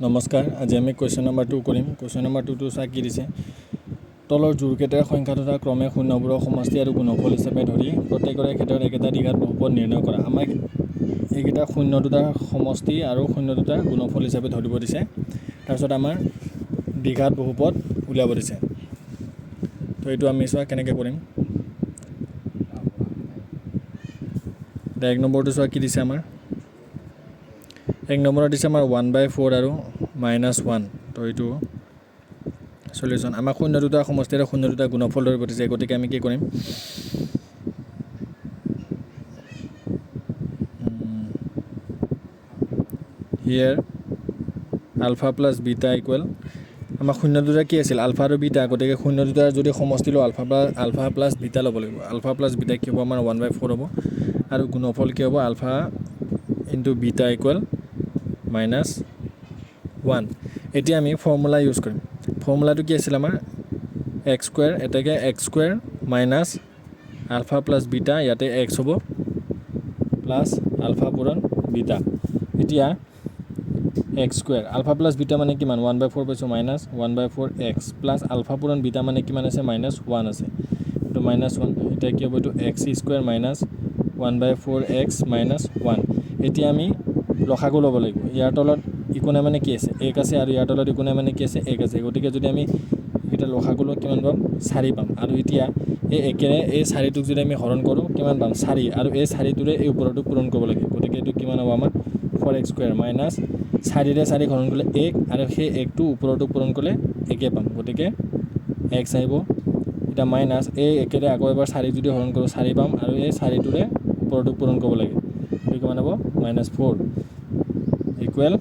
নমস্কাৰ আজি আমি কোৱেশ্চন নম্বৰ 2 কৰিম কোৱেশ্চন নম্বৰ 2 টো চা কি দিছে তলৰ জোৰকেইটাৰ সংখ্যা দুটা ক্ৰমে শূন্যবোৰৰ সমষ্টি আৰু গুণফল হিচাপে ধৰি প্ৰত্যেকৰে ক্ষেত্ৰত একেটা দ্বিঘাত বহুপদ নিৰ্ণয় কৰা আমাক এইকেইটা শূন্য দুটাৰ সমষ্টি আৰু শূন্য দুটা গুণফল হিচাপে ধৰিব দিছে তাৰপিছত আমাৰ দ্বিঘাত বহুপদ উলিয়াব দিছে তো এইটো আমি চোৱা কেনেকৈ কৰিম এক নম্বৰটো চোৱা কি দিছে আমাৰ এক নম্বৰত দিছে আমাৰ 1/4 আৰু -1 তো এইটো সলিউশন আমাক শূন্য দুটা সমষ্টি আৰু শূন্য দুটা গুণফল ধৰিব দিছে গতিকে আমি কি কৰিম here alpha plus beta equal আমাক শূন্য দুটা কি আছিল আলফা আৰু বিটা গতিকে শূন্য দুটাৰ যদি সমষ্টি লওঁ আলফা প্লাস বিটা ল'ব লাগিব আলফা প্লাস বিটা কি হ'ব আমাৰ 1/4 হ'ব আৰু গুণফল কি হ'ব আলফা ইনটু বিটা ইকুৱেল -1 এতিয়া আমি ফৰ্মুলা ইউজ কৰিম ফৰ্মুলাটো কি আছিল আমাৰ x স্কয়াৰ এটাকে x square minus alpha plus beta ইয়াতে x হ'ব প্লাস আলফা পূৰণ বিটা এতিয়া x square alpha plus beta মানে কিমান 1/4 পাইছো মাইনাস 1/4 x প্লাস আলফা পূৰণ বিটা মানে কিমান আছে -1 আছে তো -1 এটা কি হ'ব তো x স্কয়াৰ মাইনাস 1/4 x -1 এতিয়া আমি লসাগু ল'ব লাগিব ইয়াৰ তলত ইকোনে মানে কি আছে 1 আছে আৰু ইয়াৰ তলত ইকোনে মানে কি আছে 1 আছে গতিকে যদি আমি এটা লসাগু লওঁ কিমান পাম 4 পাম আৰু এতিয়া এই একেৰে এই 4টোক যদি আমি হৰণ কৰোঁ কিমান পাম 4 আৰু এই 4টোৰে এই ওপৰটো পূৰণ কৰিব লাগিব গতিকে এইটো কিমান হ'ব আমাৰ 4x স্কয়াৰ মাইনাস 4ৰে 4 হৰণ কৰিলে 1 আৰু সেই 1টো ওপৰটো পূৰণ কৰিলে 1 পাম গতিকে x আহিব এটা মাইনাস এই একেৰে আকৌ এবাৰ 4 যদি হৰণ কৰোঁ 4 পাম আৰু এই 4টোৰে ওপৰটো পূৰণ কৰিব লাগে কিমান হ'ব -4 ইকুৱেল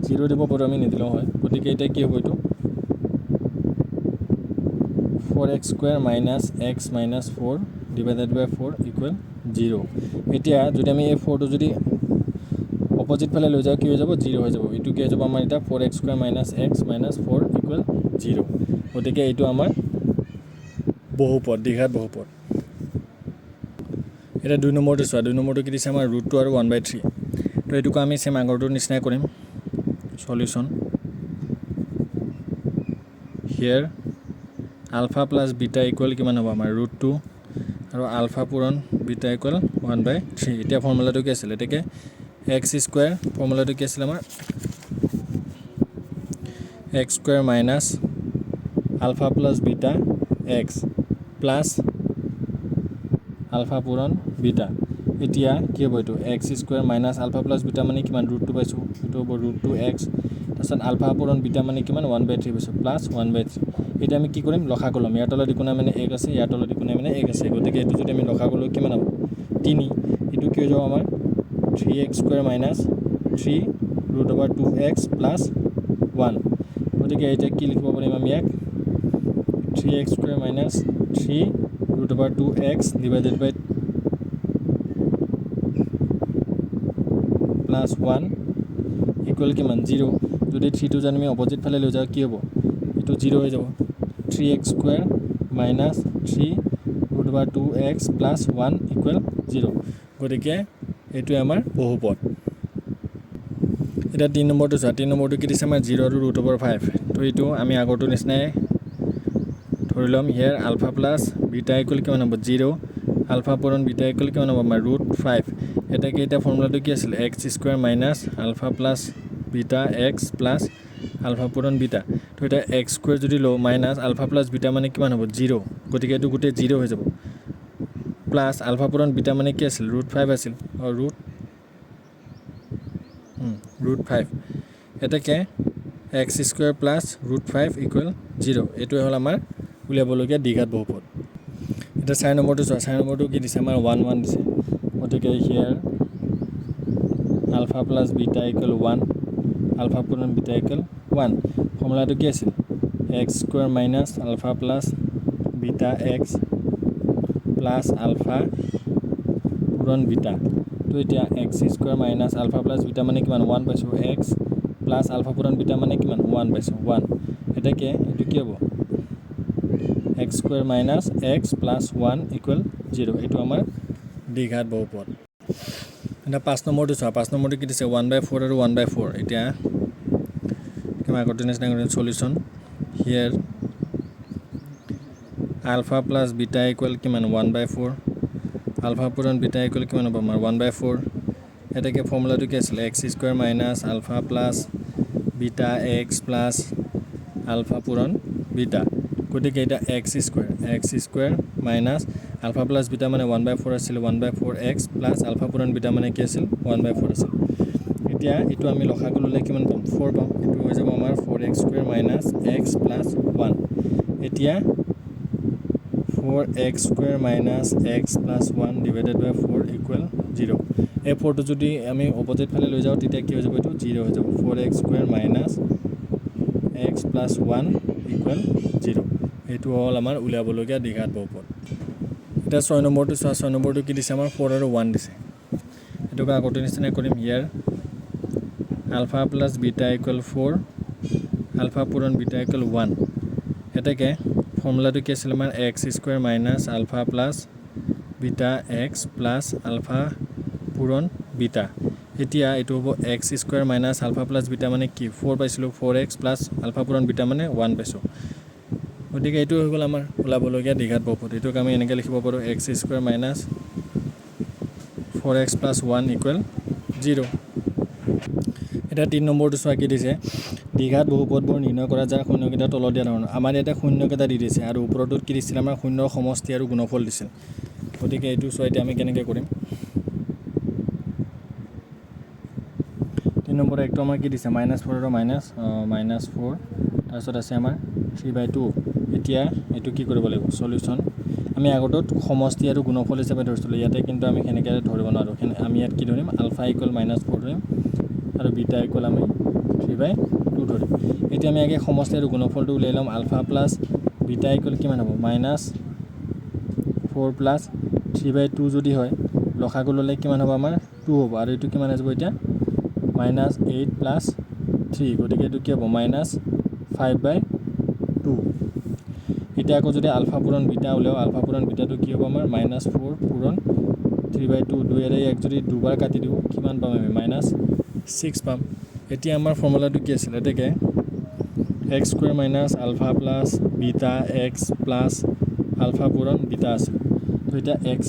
0 দিব পাৰোঁ আমি নিদিলেও হয় গতিকে এটা কি হ'ব এইটো 4x square minus x minus 4 divided by 4 equal 0 এতিয়া যদি আমি এই 4টো যদি অপোজিট ফালে লৈ যাওঁ কি হৈ যাব 0 হৈ যাব এইটো কি হৈ যাব আমাৰ এটা 4x square minus x minus 4 equal 0 গতিকে এইটো আমাৰ বহুপদ দ্বিঘাত বহুপদ এটা 2 নম্বৰটো চোৱা 2 নম্বৰটো কি দিছে আমাৰ √2 আৰু 1/3 তো এইটোক আমি সেম আগৰটোৰ নিচিনাই কৰিম solution here alpha plus beta equal কিমান হ'ব আমাৰ √2 আৰু আলফা পূৰণ বিটা ইকুৱেল 1/3 এতিয়া ফৰ্মুলাটো কি আছিল এটাকে x স্কয়াৰ ফৰ্মুলাটো কি আছিল আমাৰ x square minus alpha plus beta x plus alpha পূৰণ বিটা এতিয়া কি হ'ব এইটো x square minus alpha plus beta মানে কিমান √2 পাইছো এটো হ'ব √2x তাৰছত আলফা পূৰণ বিটা মানে কিমান 1/3 পাইছো প্লাস 1/3 এটা আমি কি কৰিম লসাগু ল'ম ইয়াৰ তলত ইকোনে মানে 1 আছে ইয়াৰ তলত ইকোনে মানে 1 আছে গতিকে এটো যদি আমি লসাগু লওঁ কিমান হ'ব 3 এটো কি হৈ যাব আমাৰ 3x square minus 3√2x plus 1 গতিকে এটা কি লিখিব পাৰিম আমি ইয়াক 3x square minus 3√2x divided by plus 1 equal কিমান 0 যদি 3 টো জানি আমি অপোজিট ফালে লৈ যাওঁ কি হ'ব এটো 0 হৈ যাব 3x square minus 3√2x plus 1 equal 0 গতিকে এইটো আমাৰ বহুপদ এটা 3 নম্বৰটো চোৱা 3 নম্বৰটো কি দিছে আমাৰ 0 আৰু √5 তো এইটো আমি আগৰটো নিচিনাই ধৰি লম here alpha plus beta equal কিমান হ'ব 0 আলফা পূৰণ বিটা ইকুৱেল কিমান হ'ব আমাৰ √5 এটাকে এটা ফৰ্মুলাটো কি আছিল x square minus alpha plus beta x plus alpha পূৰণ বিটা তো এটা x স্কয়াৰ যদি লও মাইনাস আলফা প্লাস বিটা মানে কিমান হ'ব 0 গতিকে এটো গুটে 0 হৈ যাব প্লাস আলফা পূৰণ বিটা মানে কি আছিল √5 আছিল √5 এটাকে x স্কয়াৰ প্লাস √5 ইকুৱেল 0 এটো হ'ল আমাৰ উলিয়াবলগীয়া দ্বিঘাত বহুপদ এটা 4 নম্বৰটো চোৱা 4 নম্বৰটো কি দিছে আমাৰ 1 1 দিছে গতিকে here alpha plus beta equal 1 alpha পূৰণ বিটা equal 1 ফৰ্মুলাটো কি আছিল x square minus alpha plus beta x plus alpha পূৰণ বিটা তো এতিয়া x square minus alpha plus beta মানে কিমান 1 পাইছো x প্লাস আলফা পূৰণ বিটা মানে কিমান 1 পাইছো 1 এটাকে এটো কি হ'ব x square minus x plus 1 equal 0 এটো আমাৰ দ্বিঘাত বহুপদ এটা 5 নম্বৰটো চোৱা 5 নম্বৰটো কি দিছে 1/4 আৰু 1/4 এতিয়া কিমান আগতে নিচিনা কৰিম সলিউশন হিয়াৰ আলফা প্লাছ বিটা ইকুৱেল কিমান 1/4 আলফা পূৰণ বিটা ইকুৱেল কিমান হ'ব আমাৰ 1/4 এটাকে ফৰ্মুলাটো কি আছিল x² minus alpha plus beta x plus alpha পূৰণ বিটা গতিকে এটা x² minus alpha plus beta মানে 1/4 আছিল 1/4x প্লাছ আলফা পূৰণ বিটা মানে কি আছিল 1/4 আছিল এতিয়া এটো আমি লসাগু ললে কিমান পাম 4 পাম এটো হৈ যাব আমাৰ 4x² মাইনাছ x প্লাছ 1 এতিয়া 4x² minus x plus 1 divided by 4 equal 0 এই 4টো যদি আমি অপোজিট ফালে লৈ যাওঁ তেতিয়া কি হৈ যাব এটো 0 হৈ যাব 4x² minus x plus 1 equal 0 এটো হ'ল আমাৰ উলিয়াবলগীয়া দ্বিঘাত বহুপদ এটা 6 নম্বৰটো চোৱা 6 নম্বৰটো কি দিছে আমাৰ 4 আৰু 1 দিছে এটোকে আগতে নিচিনা কৰিম here alpha plus beta equal 4 alpha পূৰণ বিটা ইকুৱেল 1 এটাকে ফৰ্মুলাটো কি আছিল আমাৰ x² minus alpha plus beta x plus alpha পূৰণ বিটা এতিয়া এটো হ'ব x² minus alpha plus beta মানে কি 4 পাইছিলো 4x প্লাছ আলফা পূৰণ বিটা মানে 1 পাইছো গতিকে এটো হৈ গ'ল আমাৰ ওলাবলগীয়া দ্বিঘাত বহুপদ এটোক আমি এনেকৈ লিখিব পাৰো x² minus 4x plus 1 equal 0 এটা 3 নম্বৰটো চোৱা কি দিছে দ্বিঘাত বহুপদবোৰ নিৰ্ণয় কৰা যায় শূন্যকেইটা তলত দিয়া ধৰণৰ আমাৰ এটা শূন্যকেইটা দি দিছে আৰু ওপৰটোত কি দিছিল আমাৰ শূন্যৰ সমষ্টি আৰু গুণফল দিছিল গতিকে এইটো চোৱা এতিয়া আমি কেনেকৈ কৰিম 3 নম্বৰ একটো আমাৰ কি দিছে -4 আৰু -4 তাৰপিছত আছে আমাৰ 3/2 এতিয়া এইটো কি কৰিব লাগিব সলিউশন আমি আগতত সমষ্টি আৰু গুণফল হিচাপে ধৰিছিলো ইয়াতে কিন্তু আমি কেনেকৈ ধৰিব নোৱাৰো আমি ইয়াত কি ধৰিম আলফা ইকুৱেল -4 ধৰিম আৰু বিটা ইকুৱেল আমি 3/2 ধৰিম এতিয়া আমি আগে সমষ্টি আৰু গুণফলটো উলিয়াই লম আলফা প্লাছ বিটা ইকুৱেল কিমান হ'ব -4 প্লাছ 3/2 যদি হয় লসাগু ললে কিমান হ'ব আমাৰ 2 হ'ব আৰু এটো কিমান আসব এতিয়া -8 প্লাছ 3 গতিকে এটো কি হ'ব -5/2 এটা আকৌ যদি আলফা পূৰণ বিটা উলিয়াও আলফা পূৰণ বিটাটো কি হ'ব আমাৰ -4 পূৰণ 3/2 2 এৰে এক যদি দুবাৰ কাটি দিও কিমান পাম আমি -6 পাম এতিয়া আমাৰ ফৰ্মুলাটো কি আছিল এটাকে x² minus alpha plus beta x plus alpha পূৰণ বিটা আছে তো এটা x²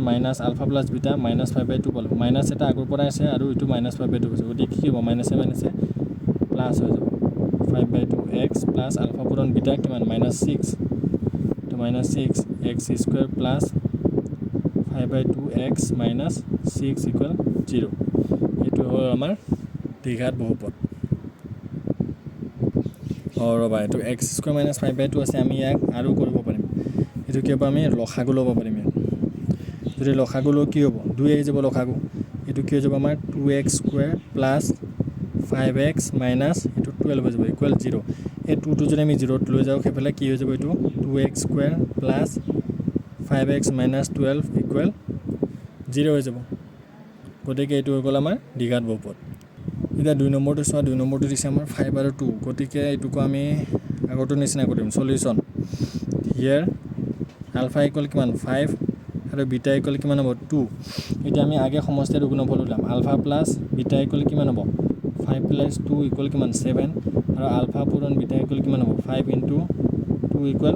minus alpha plus beta -5/2 পালো মাইনাছ এটা আগৰ পৰা আছে আৰু এটো -5/2 আছে গতিকে কি হ'ব মাইনাছে প্লাছ হৈ যাব 5/2 x প্লাছ আলফা পূৰণ বিটা কিমান -6 তো -6 x² প্লাছ 5/2 x -6 ইকুৱেল 0 এটো হ'ল আমাৰ দ্বিঘাত বহুপদ ৰবা এটো x² - 5/2 আছে আমি ইয়াক আৰু কৰিব পাৰিম এটো কি হ'ব আমি লসাগু ল'ব পাৰিম যদি লসাগু লো কি হ'ব 2 আহি যাব লসাগু এটো কি হৈ যাব আমাৰ 2x² প্লাছ 5x মাইনাছ এটো 12 হৈ যাব ইকুৱেল 0 এই 2 টো যদি আমি 0 ত লৈ যাও হেফালে কি হৈ যাব এটো 2x² plus 5x minus 12 equal 0 হৈ যাব গতিকে এটো হৈ গ'ল আমাৰ দ্বিঘাত বহুপদ এটা 2 নম্বৰটো চোৱা 2 নম্বৰটো দিছে আমাৰ 5 আৰু 2 গতিকে এটুকু আমি আগৰটো নিচিনা কৰিম সলিউশন হিয়াৰ আলফা ইকুৱেল কিমান 5 আৰু বিটা ইকুৱেল কিমান হ'ব 2 এতিয়া আমি আগে সমষ্টি আৰু গুণফল উলাম আলফা প্লাছ বিটা ইকুৱেল কিমান হ'ব 5 প্লাছ 2 ইকুৱেল কিমান 7 আৰু আলফা পূৰণ বিটা ইকুৱেল কিমান হ'ব 5 * 2 ইকুৱেল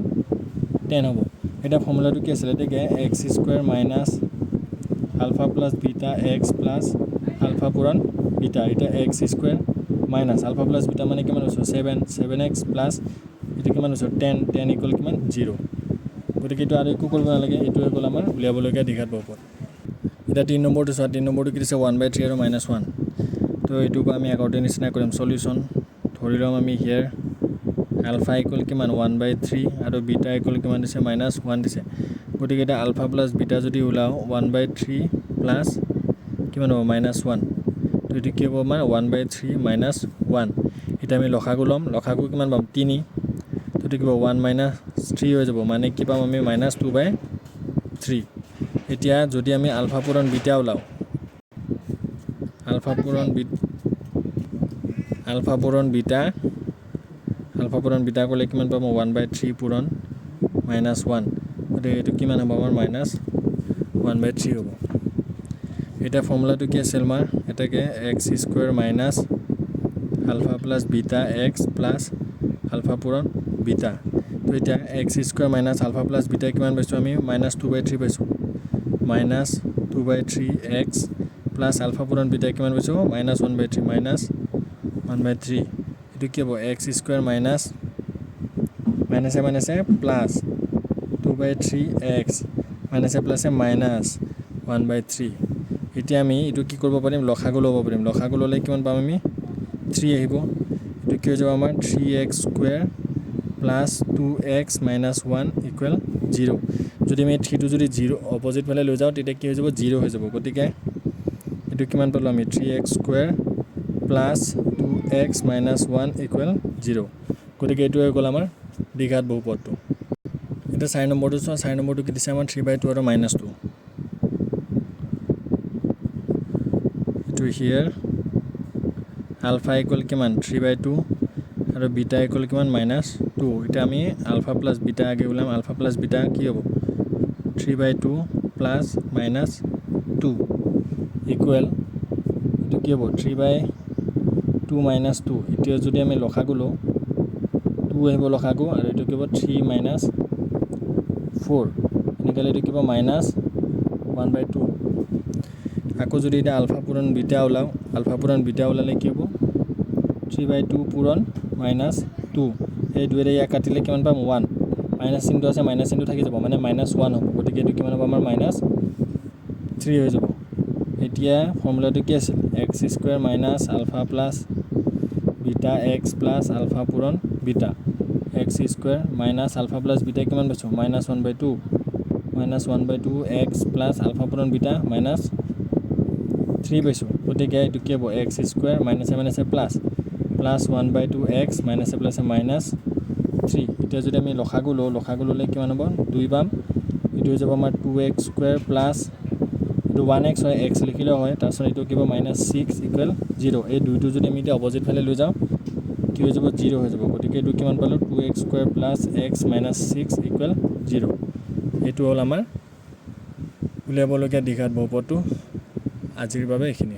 10 হ'ব এটা ফৰ্মুলাটো কি আছিল এটাকে x² minus alpha plus beta x plus alpha পূৰণ বিটা এটা x² minus alpha plus beta মানে কিমান হৈছে 7x প্লাছ এটা কিমান হৈছে 10 ইকুৱেল কিমান 0 গতিকে এটো আৰু একো কৰিব নালাগে এটো হৈ গ'ল আমাৰ উলিয়াবলগীয়া দ্বিঘাত বহুপদ এটা 3 নম্বৰটো চোৱা 3 নম্বৰটো কি দিছে 1/3 আৰু -1 তো এটুকু আমি আগতে নিচিনা কৰিম সলিউশন ধৰি লম আমি হিয়াৰ আলফা ইকুৱেল কিমান 1/3 আৰু বিটা ইকুৱেল কিমান দিছে -1 দিছে গতিকে এটা আলফা প্লাছ বিটা যদি উলাও 1/3 প্লাছ কিমান হ'ব -1 তো এটো কি হ'ব আমাৰ 1/3 -1 এটা আমি লসাগু লম লসাগু কিমান পাম 3 তো এটো কি হ'ব 1 - 3 হৈ যাব মানে কি পাম আমি -2/3 এতিয়া যদি আমি আলফা পূৰণ বিটা উলাও আলফা পূৰণ বিটা কৰিলে কিমান পাম 1/3 পূৰণ -1 গতিকে এটো কিমান হ'ব আমাৰ -1/3 হ'ব এটা ফৰ্মুলাটো কি আছিল আমাৰ এটাকে x square minus alpha plus beta x plus alpha পূৰণ বিটা তো এটা x square minus alpha plus beta কিমান পাইছো আমি -2/3 পাইছো -2/3x প্লাস আলফা পূৰণ বিটা কিমান পাইছো -1/3 এটো কি হ'ব x স্কয়াৰ মাইনাস মাইনাসে প্লাস 2/3x মাইনাসে প্লাসে -1/3 এতিয়া আমি এটো কি কৰিব পাৰিম লসাগু ল'ব পাৰিম লসাগু ল'লে কিমান পাম আমি 3 আহিব এটো কি হৈ যাব আমাৰ 3x square plus 2x minus 1 equal 0 যদি আমি 3 টো যদি 0 অপোজিট ফালে লৈ যাও তেতিয়া কি হৈ যাব 0 হৈ যাব গতিকে এটো কিমান পালো আমি 3x square plus 2x minus 1 equal 0 গতিকে এটো হৈ গ'ল আমাৰ দ্বিঘাত বহুপদটো এটা 4 নম্বৰটো চোৱা 4 নম্বৰটো কি দিছে আমাৰ 3/2 আৰু -2 এটো হিয়াৰ আলফা ইকুয়াল কিমান 3/2 আৰু বিটা ইকুয়াল কিমান -2 এটা আমি আলফা প্লাস বিটা আগে বললাম আলফা প্লাস বিটা কি হবে 3/2 প্লাস -2 ইকুয়াল এটা কি হবে 3/2 -2 এটা যদি আমি লসাগু লও 2 আহিব লসাগু আৰু এটা কি হ'ব 3 -4 এনেকলে এটা কি হ'ব -1/2 আকৌ যদি এটা আলফা পূৰণ বিটা ওলাও আলফা পূৰণ বিটা ওলালে কি হ'ব 3/2 পূৰণ -2 এই দুইৰে ইয়া কাটিলে কিমান পাম 1 মাইনাস চিহ্নটো আছে মাইনাস চিহ্নটো থাকি যাব মানে -1 হ'ব গতিকে এটো কিমান হ'ব আমাৰ -3 হৈ যাব এতিয়া ফৰ্মুলাটো কি আছিল x square minus alpha plus beta x plus alpha পূৰণ beta x square minus alpha plus beta কিমান পাইছো -1/2 x প্লাস আলফা পূৰণ বিটা -3 পাইছো গতিকে এটো কি হ'ব x স্কয়াৰ মাইনাসে প্লাস 1/2x মাইনাসে প্লাসে -3 এটা যদি আমি লসাগু ললে কিমান হ'ব 2 পাম এটো হৈ যাব আমাৰ 2x স্কয়াৰ প্লাস এটো 1x হয় x লিখিলে হয় তাৰছত এটো কিবা -6 ইকুৱেল 0 এই দুইটো যদি আমি এতিয়া অপোজিট ফালে লৈ যাও কি হৈ যাব 0 হৈ যাব গতিকে এটো কিমান পালো 2x square plus x -6 equal 0 এটো হ'ল আমাৰ উলিয়াবলগীয়া দ্বিঘাত বহুপদটো আজিৰ বাবে এইখিনি